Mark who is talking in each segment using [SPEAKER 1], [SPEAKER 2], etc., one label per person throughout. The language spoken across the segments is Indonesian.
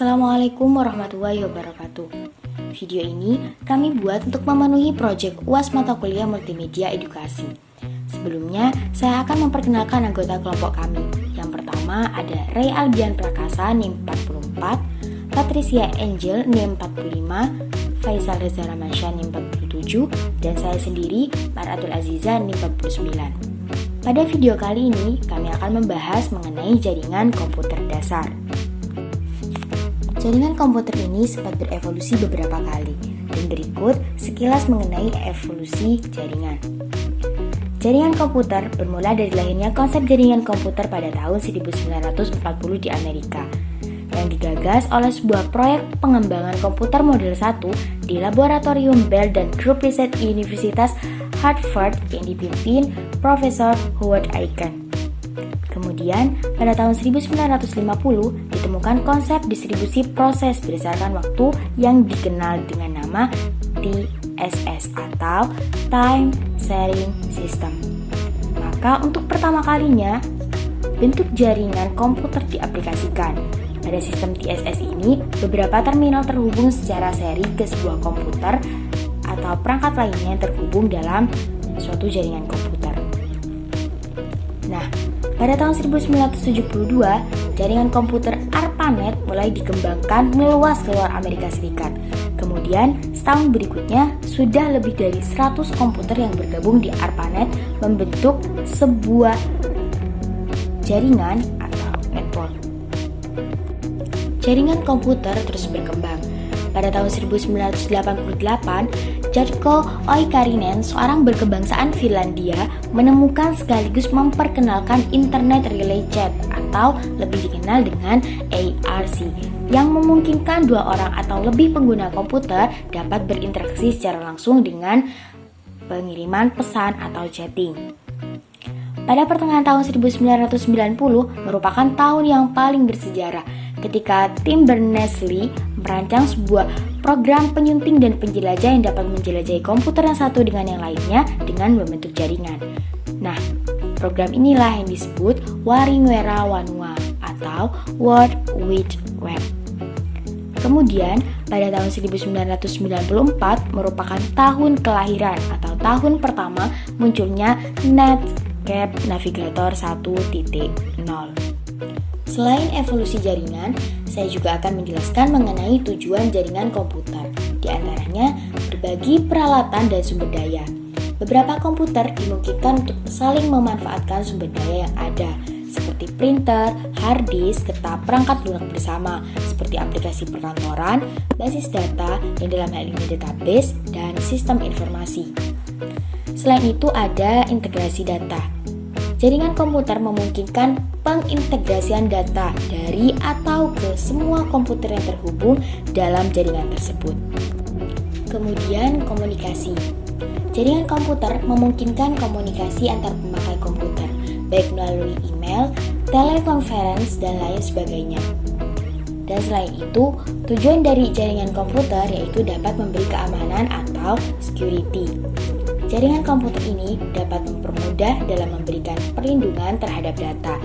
[SPEAKER 1] Assalamualaikum warahmatullahi wabarakatuh. Video ini kami buat untuk memenuhi proyek UAS mata kuliah multimedia edukasi. Sebelumnya, saya akan memperkenalkan anggota kelompok kami. Yang pertama ada Ray Albian Prakasa NIM 44, Patricia Angel NIM 45, Faisal Reza Ramansyah NIM 47, dan saya sendiri Maratul Aziza NIM 49. Pada video kali ini, kami akan membahas mengenai jaringan komputer dasar. Jaringan komputer ini sempat berevolusi beberapa kali, dan berikut sekilas mengenai evolusi jaringan. Jaringan komputer bermula dari lahirnya konsep jaringan komputer pada tahun 1940 di Amerika, yang digagas oleh sebuah proyek pengembangan komputer model 1 di Laboratorium Bell dan Grup Riset Universitas Harvard yang dipimpin Profesor Howard Aiken. Kemudian, pada tahun 1950 ditemukan konsep distribusi proses berdasarkan waktu yang dikenal dengan nama TSS atau Time Sharing System. Maka untuk pertama kalinya, bentuk jaringan komputer diaplikasikan. Pada sistem TSS ini, beberapa terminal terhubung secara seri ke sebuah komputer atau perangkat lainnya yang terhubung dalam suatu jaringan komputer. Nah, pada tahun 1972, jaringan komputer ARPANET mulai dikembangkan meluas keluar Amerika Serikat. Kemudian, setahun berikutnya, sudah lebih dari 100 komputer yang bergabung di ARPANET membentuk sebuah jaringan atau network. Jaringan komputer terus berkembang. Pada tahun 1988, Jarkko Oikarinen, seorang berkebangsaan Finlandia, menemukan sekaligus memperkenalkan Internet Relay Chat atau lebih dikenal dengan ARC, yang memungkinkan dua orang atau lebih pengguna komputer dapat berinteraksi secara langsung dengan pengiriman pesan atau chatting. Pada pertengahan tahun 1990 merupakan tahun yang paling bersejarah ketika tim Berners-Lee merancang sebuah program penyunting dan penjelajah yang dapat menjelajahi komputer yang satu dengan yang lainnya dengan membentuk jaringan. Nah, program inilah yang disebut Waringwera Wanua atau World Wide Web. Kemudian, pada tahun 1994 merupakan tahun kelahiran atau tahun pertama munculnya Netscape Navigator 1.0. Selain evolusi jaringan, saya juga akan menjelaskan mengenai tujuan jaringan komputer, di antaranya berbagi peralatan dan sumber daya. Beberapa komputer dimungkinkan untuk saling memanfaatkan sumber daya yang ada, seperti printer, hard disk, serta perangkat lunak bersama, seperti aplikasi perkantoran, basis data yang dalam hal ini database, dan sistem informasi. Selain itu ada integrasi data. Jaringan komputer memungkinkan pengintegrasian data dari atau ke semua komputer yang terhubung dalam jaringan tersebut. Kemudian komunikasi. Jaringan komputer memungkinkan komunikasi antar pemakai komputer, baik melalui email, telekonferensi, dan lain sebagainya. Dan selain itu, tujuan dari jaringan komputer yaitu dapat memberi keamanan atau security. Jaringan komputer ini dapat mempermudah dalam memberikan perlindungan terhadap data.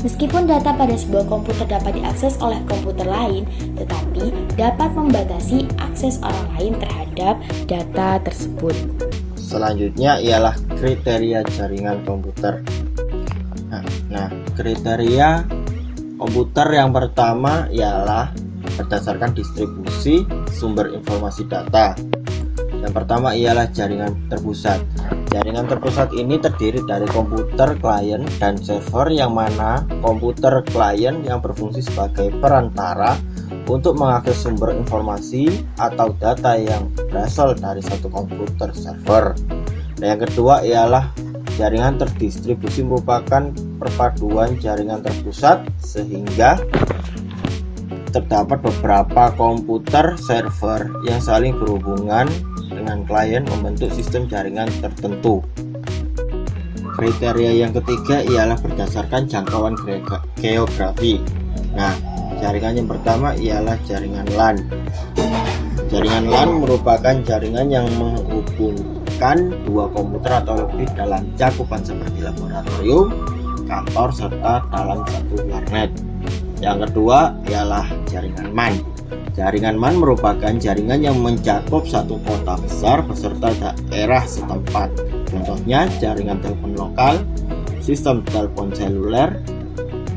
[SPEAKER 1] Meskipun data pada sebuah komputer dapat diakses oleh komputer lain, tetapi dapat membatasi akses orang lain terhadap data tersebut.
[SPEAKER 2] Selanjutnya ialah kriteria jaringan komputer. Nah, kriteria komputer yang pertama ialah berdasarkan distribusi sumber informasi data. Yang pertama ialah jaringan terpusat. Jaringan terpusat ini terdiri dari komputer klien dan server, yang mana komputer klien yang berfungsi sebagai perantara untuk mengakses sumber informasi atau data yang berasal dari satu komputer server. Dan yang kedua ialah jaringan terdistribusi, merupakan perpaduan jaringan terpusat sehingga terdapat beberapa komputer server yang saling berhubungan dengan klien membentuk sistem jaringan tertentu. Kriteria yang ketiga ialah berdasarkan jangkauan geografi. Nah, jaringan yang pertama ialah jaringan LAN. Jaringan LAN merupakan jaringan yang menghubungkan dua komputer atau lebih dalam cakupan seperti laboratorium, kantor, serta dalam satu warnet. Yang kedua ialah jaringan MAN. Jaringan MAN merupakan jaringan yang mencakup satu kota besar beserta daerah setempat. Contohnya jaringan telepon lokal, sistem telepon seluler,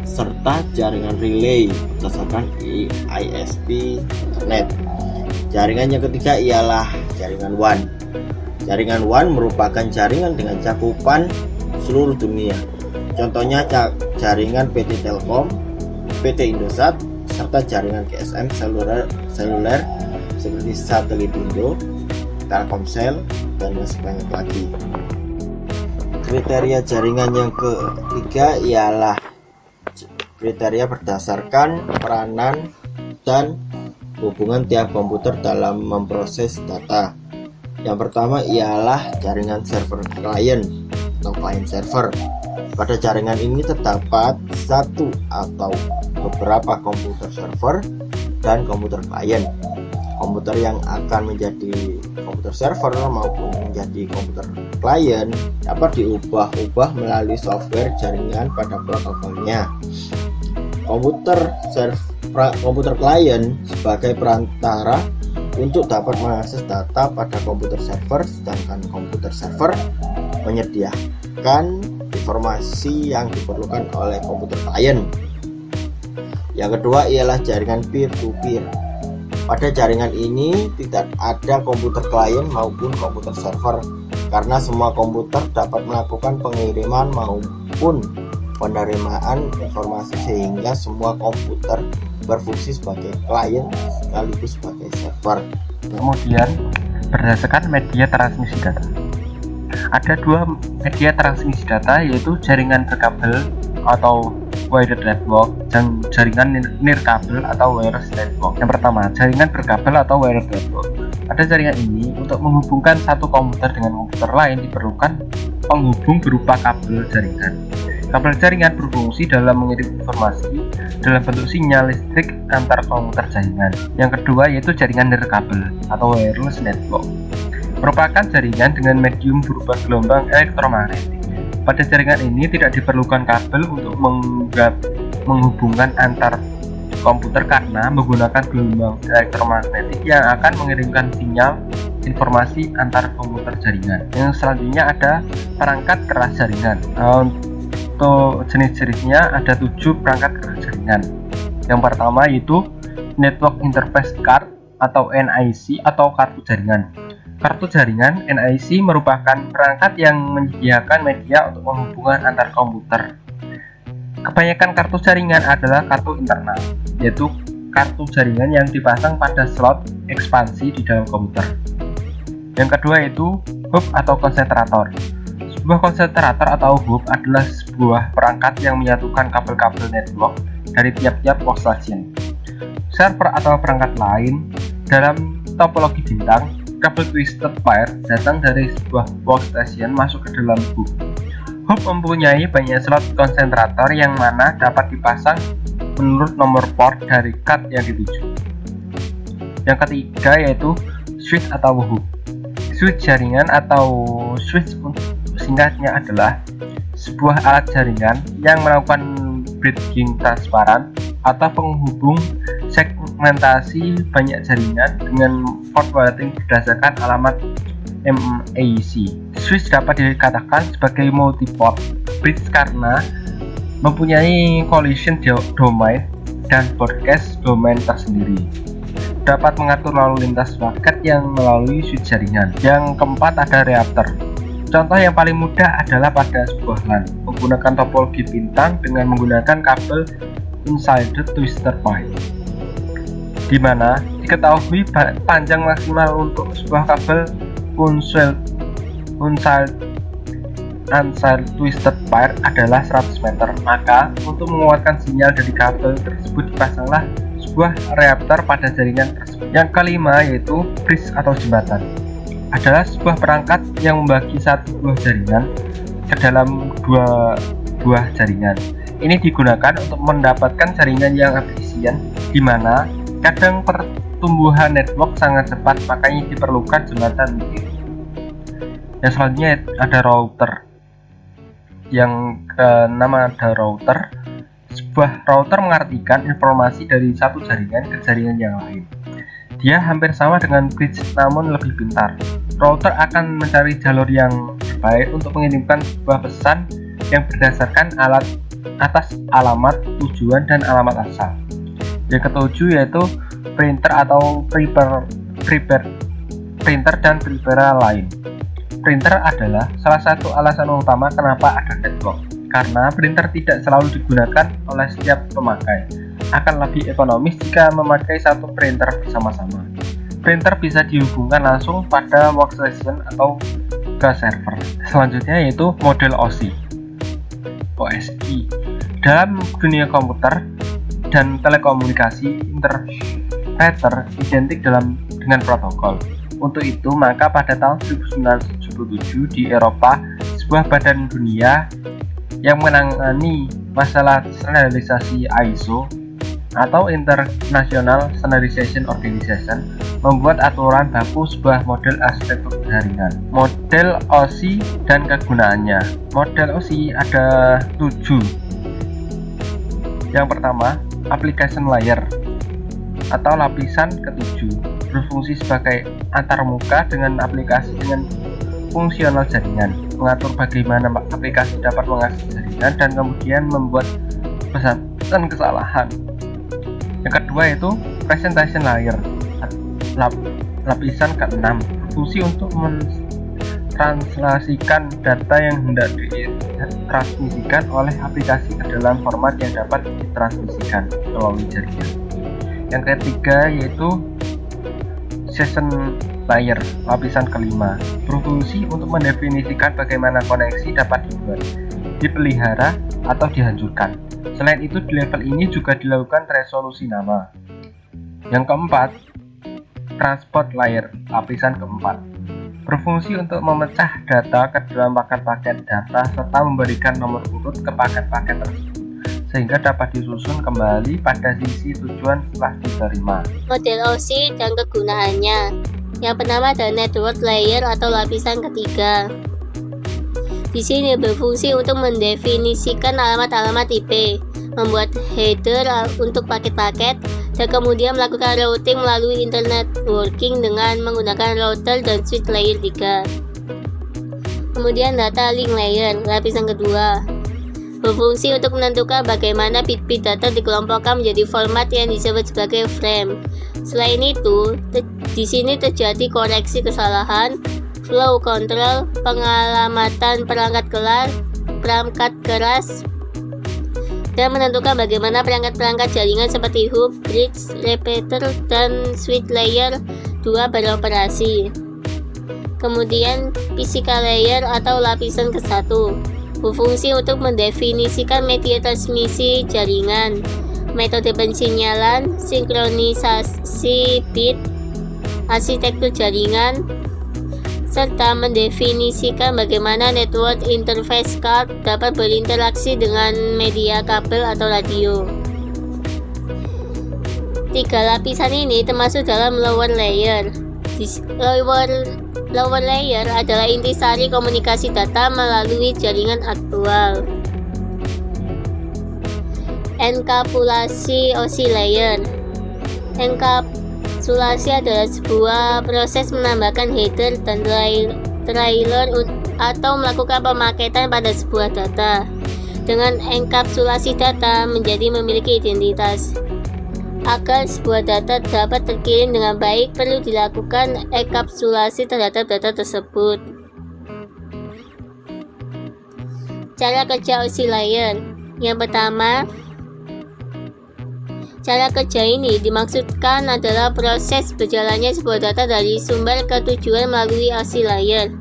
[SPEAKER 2] serta jaringan relay berdasarkan ISP internet. Jaringan yang ketiga ialah jaringan WAN. Jaringan WAN merupakan jaringan dengan cakupan seluruh dunia. Contohnya jaringan PT Telkom, PT Indosat, serta jaringan GSM seluler seperti Satelitindo, Telkomsel, dan masih banyak lagi. Kriteria jaringan yang ketiga ialah kriteria berdasarkan peranan dan hubungan tiap komputer dalam memproses data. Yang pertama ialah jaringan server klien atau client server. Pada jaringan ini terdapat satu atau beberapa komputer server dan komputer klien. Komputer yang akan menjadi komputer server maupun menjadi komputer klien dapat diubah-ubah melalui software jaringan pada protokolnya. Komputer klien sebagai perantara untuk dapat mengakses data pada komputer server, sedangkan komputer server menyediakan informasi yang diperlukan oleh komputer klien. Yang kedua ialah jaringan peer-to-peer. Pada jaringan ini tidak ada komputer klien maupun komputer server, karena semua komputer dapat melakukan pengiriman maupun penerimaan informasi, sehingga semua komputer berfungsi sebagai klien sekaligus sebagai server.
[SPEAKER 3] Kemudian berdasarkan media transmisi data, ada dua media transmisi data, yaitu jaringan berkabel atau wired network dan jaringan nirkabel atau wireless network. Yang pertama, jaringan berkabel atau wired network. Pada jaringan ini, untuk menghubungkan satu komputer dengan komputer lain diperlukan penghubung berupa kabel jaringan. Kabel jaringan berfungsi dalam mengirim informasi dalam bentuk sinyal listrik antar komputer jaringan. Yang kedua yaitu jaringan nirkabel atau wireless network. Merupakan jaringan dengan medium berupa gelombang elektromagnetik. Pada jaringan ini tidak diperlukan kabel untuk menghubungkan antar komputer karena menggunakan gelombang elektromagnetik yang akan mengirimkan sinyal informasi antar komputer jaringan. Yang selanjutnya ada perangkat keras jaringan. Untuk jenis-jenisnya ada 7 perangkat keras jaringan. Yang pertama yaitu Network Interface Card atau NIC atau kartu jaringan. Kartu jaringan NIC merupakan perangkat yang menyediakan media untuk menghubungkan antar komputer. Kebanyakan kartu jaringan adalah kartu internal, yaitu kartu jaringan yang dipasang pada slot ekspansi di dalam komputer. Yang kedua yaitu hub atau konsentrator. Sebuah konsentrator atau hub adalah sebuah perangkat yang menyatukan kabel-kabel network dari tiap-tiap workstation. Server atau perangkat lain dalam topologi bintang, kabel twisted pair datang dari sebuah workstation masuk ke dalam hub. Hub mempunyai banyak slot konsentrator yang mana dapat dipasang menurut nomor port dari card yang dituju. Yang ketiga yaitu switch atau hub. Switch jaringan atau switch singkatnya adalah sebuah alat jaringan yang melakukan bridging transparan atau penghubung segmentasi banyak jaringan dengan forwarding berdasarkan alamat MAC. Switch dapat dikatakan sebagai multi-port bridge karena mempunyai collision domain dan broadcast domain tersendiri. Dapat mengatur lalu lintas paket yang melalui switch jaringan. Yang keempat ada reaktor. Contoh yang paling mudah adalah pada sebuah LAN menggunakan topologi bintang dengan menggunakan kabel unshielded twister pair, di mana diketahui panjang maksimal untuk sebuah kabel unshielded twisted pair adalah 100 meter. Maka untuk menguatkan sinyal dari kabel tersebut dipasanglah sebuah reaktor pada jaringan tersebut. Yang kelima yaitu bridge atau jembatan. Adalah sebuah perangkat yang membagi satu buah jaringan ke dalam dua buah jaringan. Ini digunakan untuk mendapatkan jaringan yang efisien, di mana kadang pertumbuhan network sangat cepat, makanya diperlukan jembatan itu. Yang selanjutnya ada router. Yang keenam ada router. Sebuah router mengartikan informasi dari satu jaringan ke jaringan yang lain. Dia hampir sama dengan bridge namun lebih pintar. Router akan mencari jalur yang terbaik untuk mengirimkan sebuah pesan yang berdasarkan atas alamat tujuan dan alamat asal. Yang ketujuh yaitu printer atau printer dan prepara lain. Printer adalah salah satu alasan utama kenapa ada network, karena printer tidak selalu digunakan oleh setiap pemakai. Akan lebih ekonomis jika memakai satu printer bersama-sama. Printer bisa dihubungkan langsung pada workstation atau ke server. Selanjutnya yaitu model OSI. Dalam dunia komputer dan telekomunikasi, interpreter identik dengan protokol. Untuk itu, maka pada tahun 1977 di Eropa, sebuah badan dunia yang menangani masalah standarisasi ISO atau International Standardization Organization membuat aturan baku sebuah model arsitektur jaringan. Model OSI dan kegunaannya. Model OSI ada 7. Yang pertama, application layer atau lapisan ke-7 berfungsi sebagai antarmuka dengan aplikasi dengan fungsional jaringan, mengatur bagaimana aplikasi dapat mengakses jaringan dan kemudian membuat pesan kesalahan. Yang kedua yaitu presentation layer, lapisan ke-6 berfungsi untuk mentranslasikan data yang hendak ditransmisikan oleh aplikasi ke dalam format yang dapat ditransmisikan melalui jaringan. Yang ketiga yaitu session layer, lapisan ke-5 berfungsi untuk mendefinisikan bagaimana koneksi dapat dibuat, dipelihara, atau dihancurkan. Selain itu, di level ini juga dilakukan resolusi nama. Yang keempat, transport layer, lapisan keempat berfungsi untuk memecah data ke dalam paket-paket data serta memberikan nomor urut ke paket-paket tersebut sehingga dapat disusun kembali pada sisi tujuan setelah diterima.
[SPEAKER 4] Model OSI dan kegunaannya. Yang pertama ada network layer atau lapisan ketiga. Di sini berfungsi untuk mendefinisikan alamat-alamat IP, membuat header untuk paket-paket, dan kemudian melakukan routing melalui internet networking dengan menggunakan router dan switch layer 3. Kemudian data link layer, lapisan kedua. Berfungsi untuk menentukan bagaimana bit-bit data dikelompokkan menjadi format yang disebut sebagai frame. Selain itu, di sini terjadi koreksi kesalahan, flow control, pengalamatan perangkat keras, dan menentukan bagaimana perangkat-perangkat jaringan seperti hub, bridge, repeater, dan switch layer 2 beroperasi. Kemudian physical layer atau lapisan ke-1 berfungsi untuk mendefinisikan media transmisi jaringan, metode pensinyalan, sinkronisasi bit, arsitektur jaringan, serta mendefinisikan bagaimana network interface card dapat berinteraksi dengan media kabel atau radio. 3 lapisan ini termasuk dalam lower layer. Lower layer adalah intisari komunikasi data melalui jaringan aktual. Enkapsulasi OSI layer. Enkapsulasi adalah sebuah proses menambahkan header dan trailer atau melakukan pemaketan pada sebuah data. Dengan enkapsulasi data menjadi memiliki identitas. Agar sebuah data dapat terkirim dengan baik, perlu dilakukan enkapsulasi terhadap data tersebut. Cara kerja OSI layer. Yang pertama, cara kerja ini dimaksudkan adalah proses berjalannya sebuah data dari sumber ke tujuan melalui OSI layer.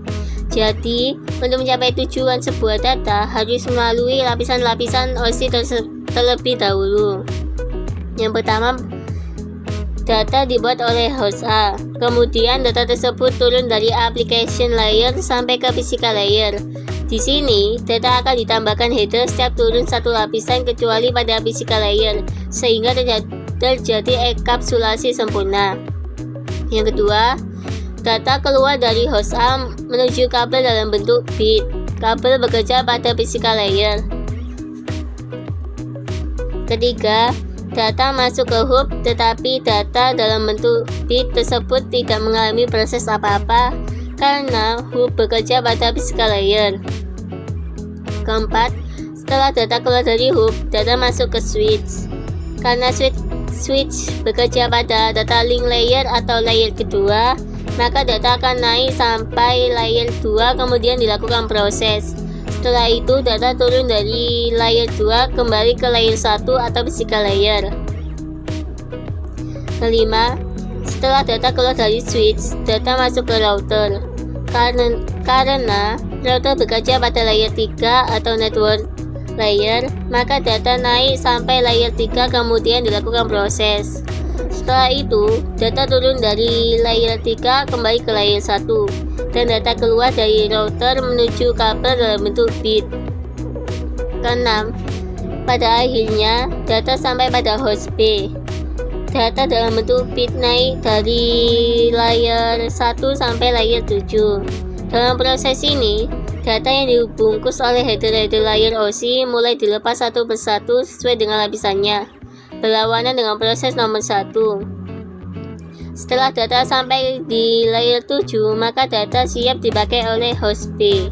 [SPEAKER 4] Jadi, untuk mencapai tujuan sebuah data harus melalui lapisan-lapisan OSI terlebih dahulu. Yang pertama, data dibuat oleh host A. Kemudian data tersebut turun dari application layer sampai ke physical layer. Di sini, data akan ditambahkan header setiap turun satu lapisan kecuali pada physical layer, sehingga terjadi enkapsulasi sempurna. Yang kedua, data keluar dari host A menuju kabel dalam bentuk bit. Kabel bekerja pada physical layer. Ketiga, data masuk ke hub tetapi data dalam bentuk bit tersebut tidak mengalami proses apa-apa karena hub bekerja pada physical layer. Keempat, setelah data keluar dari hub, data masuk ke switch. Karena switch bekerja pada data link layer atau layer kedua, maka data akan naik sampai layer 2 kemudian dilakukan proses. Setelah itu data turun dari layer 2 kembali ke layer 1 atau physical layer. Kelima, setelah data keluar dari switch, data masuk ke router. Karena router bekerja pada layer 3 atau network layer, maka data naik sampai layer 3 kemudian dilakukan proses. Setelah itu, data turun dari layer 3 kembali ke layer 1 dan data keluar dari router menuju kabel dalam bentuk bit. Keenam, pada akhirnya data sampai pada host B. Data dalam bentuk bit naik dari layer 1 sampai layer 7. Dalam proses ini, data yang dibungkus oleh header layer OSI mulai dilepas satu persatu sesuai dengan lapisannya, berlawanan dengan proses nomor 1. Setelah data sampai di layer 7, maka data siap dipakai oleh host B.